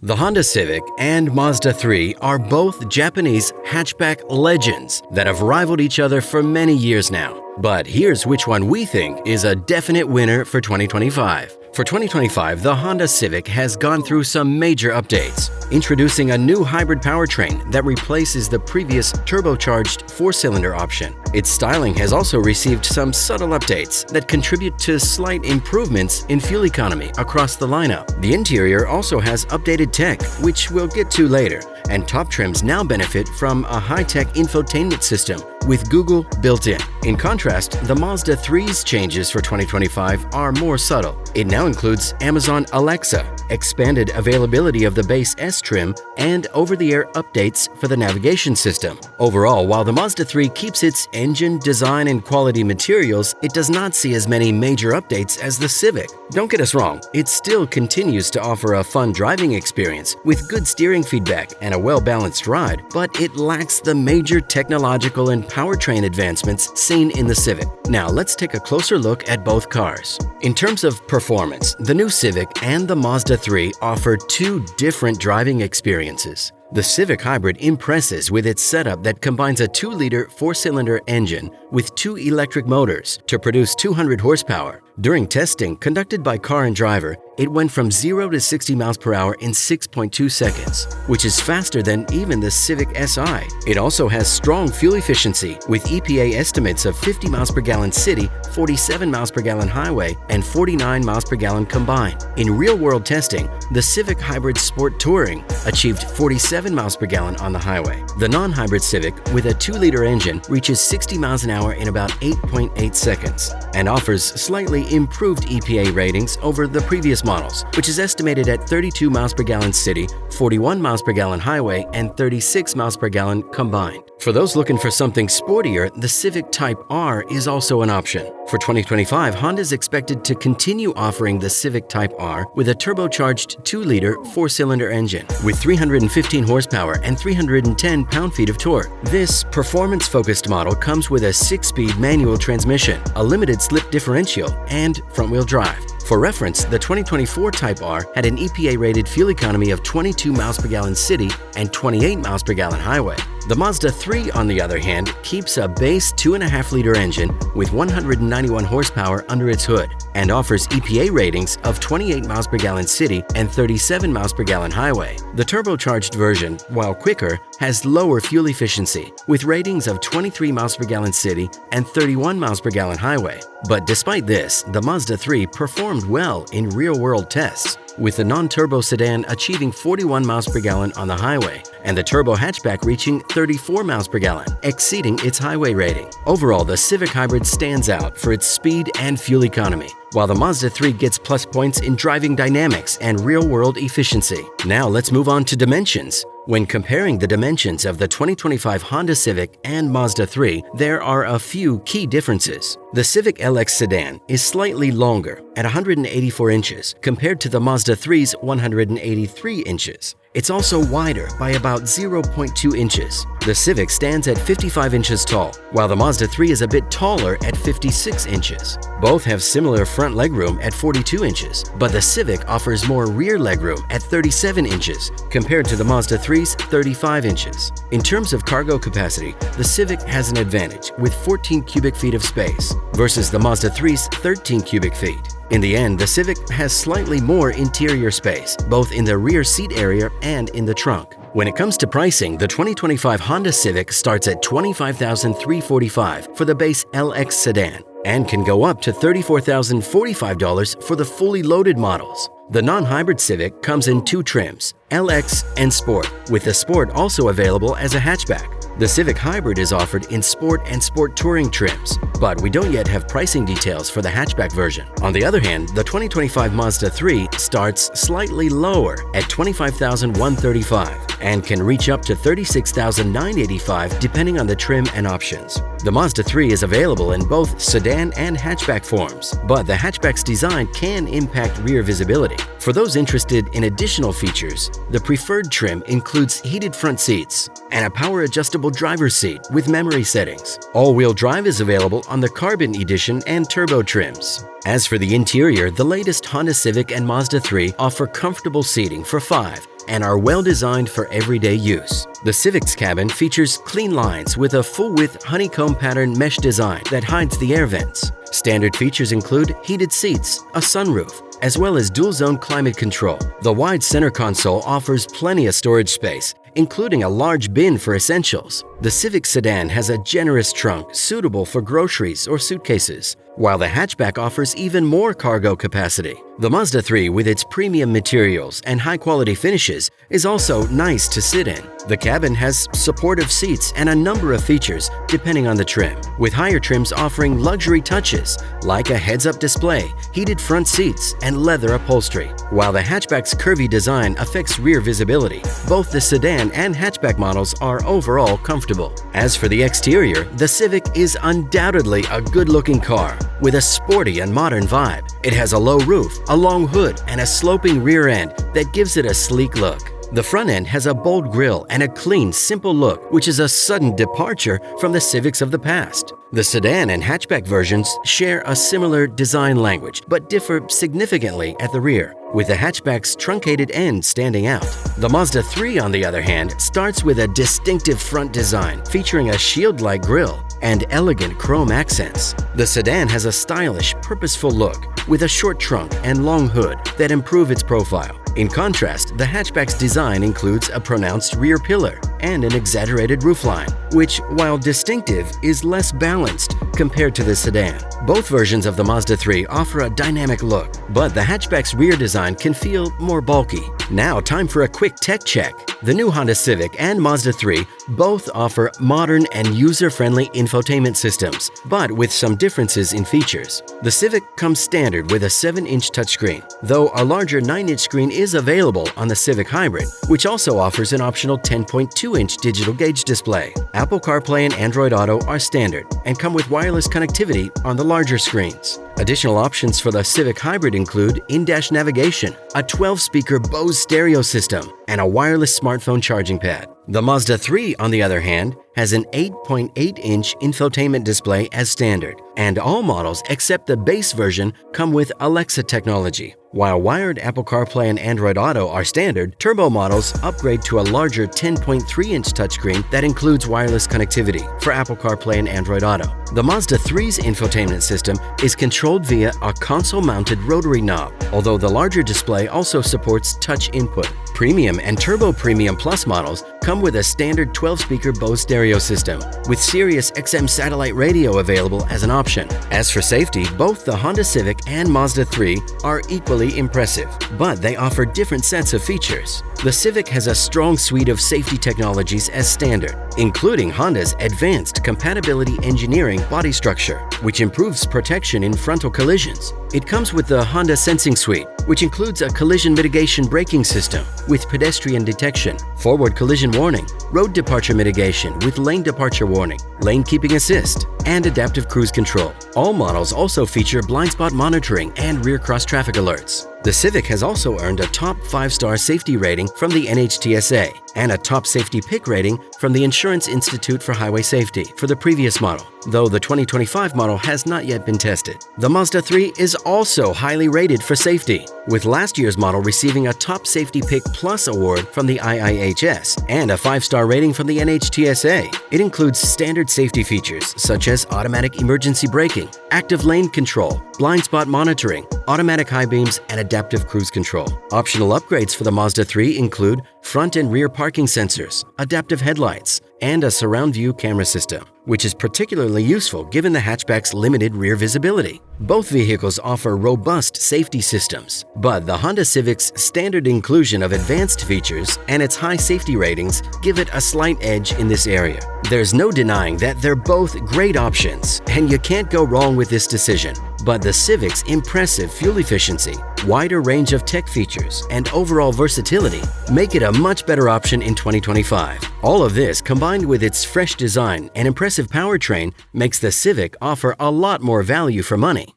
The Honda Civic and Mazda 3 are both Japanese hatchback legends that have rivaled each other for many years now. But here's which one we think is a definite winner for 2025. For 2025, the Honda Civic has gone through some major updates, introducing a new hybrid powertrain that replaces the previous turbocharged four-cylinder option. Its styling has also received some subtle updates that contribute to slight improvements in fuel economy across the lineup. The interior also has updated tech, which we'll get to later, and top trims now benefit from a high-tech infotainment system with Google built in. In contrast, the Mazda 3's changes for 2025 are more subtle. It now includes Amazon Alexa, expanded availability of the base S trim, and over-the-air updates for the navigation system. Overall, while the Mazda 3 keeps its engine, design, and quality materials, it does not see as many major updates as the Civic. Don't get us wrong, it still continues to offer a fun driving experience with good steering feedback and a well-balanced ride, but it lacks the major technological and powertrain advancements seen in the Civic. Now let's take a closer look at both cars. In terms of performance, the new Civic and the Mazda 3 offer two different driving experiences. The Civic Hybrid impresses with its setup that combines a 2-liter four-cylinder engine with two electric motors to produce 200 horsepower. During testing conducted by Car and Driver, it went from 0 to 60 miles per hour in 6.2 seconds, which is faster than even the Civic Si. It also has strong fuel efficiency with EPA estimates of 50 miles per gallon city, 47 miles per gallon highway, and 49 miles per gallon combined. In real-world testing, the Civic Hybrid Sport Touring achieved 47 miles per gallon on the highway. The non-hybrid Civic with a 2-liter engine reaches 60 miles an hour in about 8.8 seconds and offers slightly improved EPA ratings over the previous models, which is estimated at 32 miles per gallon city, 41 miles per gallon highway, and 36 miles per gallon combined. For those looking for something sportier, the Civic Type R is also an option. For 2025, Honda is expected to continue offering the Civic Type R with a turbocharged 2-liter four-cylinder engine with 315 horsepower and 310 pound-feet of torque. This performance-focused model comes with a 6-speed manual transmission, a limited slip differential, and front-wheel drive. For reference, the 2024 Type R had an EPA-rated fuel economy of 22 miles per gallon city and 28 miles per gallon highway. The Mazda 3, on the other hand, keeps a base 2.5-liter engine with 191 horsepower under its hood and offers EPA ratings of 28 miles per gallon city and 37 miles per gallon highway. The turbocharged version, while quicker, has lower fuel efficiency with ratings of 23 miles per gallon city and 31 miles per gallon highway. But despite this, the Mazda 3 performed well in real-world tests, with the non-turbo sedan achieving 41 miles per gallon on the highway and the turbo hatchback reaching 34 miles per gallon, exceeding its highway rating. Overall, the Civic Hybrid stands out for its speed and fuel economy, while the Mazda 3 gets plus points in driving dynamics and real-world efficiency. Now let's move on to dimensions. When comparing the dimensions of the 2025 Honda Civic and Mazda 3, there are a few key differences. The Civic LX sedan is slightly longer at 184 inches compared to the Mazda 3's 183 inches. It's also wider by about 0.2 inches. The Civic stands at 55 inches tall, while the Mazda 3 is a bit taller at 56 inches. Both have similar front legroom at 42 inches, but the Civic offers more rear legroom at 37 inches compared to the Mazda 3's 35 inches. In terms of cargo capacity, the Civic has an advantage with 14 cubic feet of space versus the Mazda 3's 13 cubic feet. In the end, the Civic has slightly more interior space, both in the rear seat area and in the trunk. When it comes to pricing, the 2025 Honda Civic starts at $25,345 for the base LX sedan and can go up to $34,045 for the fully loaded models. The non-hybrid Civic comes in two trims, LX and Sport, with the Sport also available as a hatchback. The Civic Hybrid is offered in Sport and Sport Touring trims, but we don't yet have pricing details for the hatchback version. On the other hand, the 2025 Mazda 3 starts slightly lower at $25,135 and can reach up to $36,985 depending on the trim and options. The Mazda 3 is available in both sedan and hatchback forms, but the hatchback's design can impact rear visibility. For those interested in additional features, the preferred trim includes heated front seats and a power-adjustable driver's seat with memory settings. All-wheel drive is available on the Carbon Edition and Turbo trims. As for the interior, the latest Honda Civic and Mazda 3 offer comfortable seating for 5 and are well designed for everyday use. The Civic's cabin features clean lines with a full-width honeycomb pattern mesh design that hides the air vents. Standard features include heated seats, a sunroof, as well as dual-zone climate control. The wide center console offers plenty of storage space, including a large bin for essentials. The Civic sedan has a generous trunk suitable for groceries or suitcases, while the hatchback offers even more cargo capacity. The Mazda 3, with its premium materials and high-quality finishes, is also nice to sit in. The cabin has supportive seats and a number of features depending on the trim, with higher trims offering luxury touches like a heads-up display, heated front seats, and leather upholstery. While the hatchback's curvy design affects rear visibility, both the sedan and hatchback models are overall comfortable. As for the exterior, the Civic is undoubtedly a good-looking car with a sporty and modern vibe. It has a low roof, a long hood, and a sloping rear end that gives it a sleek look. The front end has a bold grille and a clean, simple look, which is a sudden departure from the Civics of the past. The sedan and hatchback versions share a similar design language, but differ significantly at the rear, with the hatchback's truncated end standing out. The Mazda 3, on the other hand, starts with a distinctive front design featuring a shield-like grille and elegant chrome accents. The sedan has a stylish, purposeful look with a short trunk and long hood that improve its profile. In contrast, the hatchback's design includes a pronounced rear pillar and an exaggerated roofline, which, while distinctive, is less balanced compared to the sedan. Both versions of the Mazda 3 offer a dynamic look, but the hatchback's rear design can feel more bulky. Now, time for a quick tech check. The new Honda Civic and Mazda 3 both offer modern and user-friendly infotainment systems, but with some differences in features. The Civic comes standard with a 7-inch touchscreen, though a larger 9-inch screen is available on the Civic Hybrid, which also offers an optional 10.2-inch digital gauge display. Apple CarPlay and Android Auto are standard and come with wireless connectivity on the larger screens. Additional options for the Civic Hybrid include in-dash navigation, a 12-speaker Bose stereo system, and a wireless smartphone charging pad. The Mazda 3, on the other hand, has an 8.8-inch infotainment display as standard, and all models except the base version come with Alexa technology. While wired Apple CarPlay and Android Auto are standard, turbo models upgrade to a larger 10.3-inch touchscreen that includes wireless connectivity for Apple CarPlay and Android Auto. The Mazda 3's infotainment system is controlled via a console-mounted rotary knob, although the larger display also supports touch input. Premium and Turbo Premium Plus models come with a standard 12-speaker Bose stereo system, with Sirius XM satellite radio available as an option. As for safety, both the Honda Civic and Mazda 3 are equally impressive, but they offer different sets of features. The Civic has a strong suite of safety technologies as standard, including Honda's advanced compatibility engineering body structure, which improves protection in frontal collisions. It comes with the Honda Sensing Suite, which includes a collision mitigation braking system with pedestrian detection, forward collision warning, road departure mitigation with lane departure warning, lane keeping assist, and adaptive cruise control. All models also feature blind spot monitoring and rear cross traffic alerts. The Civic has also earned a top 5-star safety rating from the NHTSA and a top safety pick rating from the Insurance Institute for Highway Safety for the previous model, though the 2025 model has not yet been tested. The Mazda 3 is also highly rated for safety, with last year's model receiving a Top Safety Pick Plus award from the IIHS and a 5-star rating from the NHTSA. It includes standard safety features such as automatic emergency braking, active lane control, blind spot monitoring, automatic high beams, and adaptive cruise control. Optional upgrades for the Mazda 3 include front and rear parking sensors, adaptive headlights, and a surround view camera system, which is particularly useful given the hatchback's limited rear visibility. Both vehicles offer robust safety systems, but the Honda Civic's standard inclusion of advanced features and its high safety ratings give it a slight edge in this area. There's no denying that they're both great options, and you can't go wrong with this decision. But the Civic's impressive fuel efficiency, wider range of tech features, and overall versatility make it a much better option in 2025. All of this, combined with its fresh design and impressive powertrain, makes the Civic offer a lot more value for money.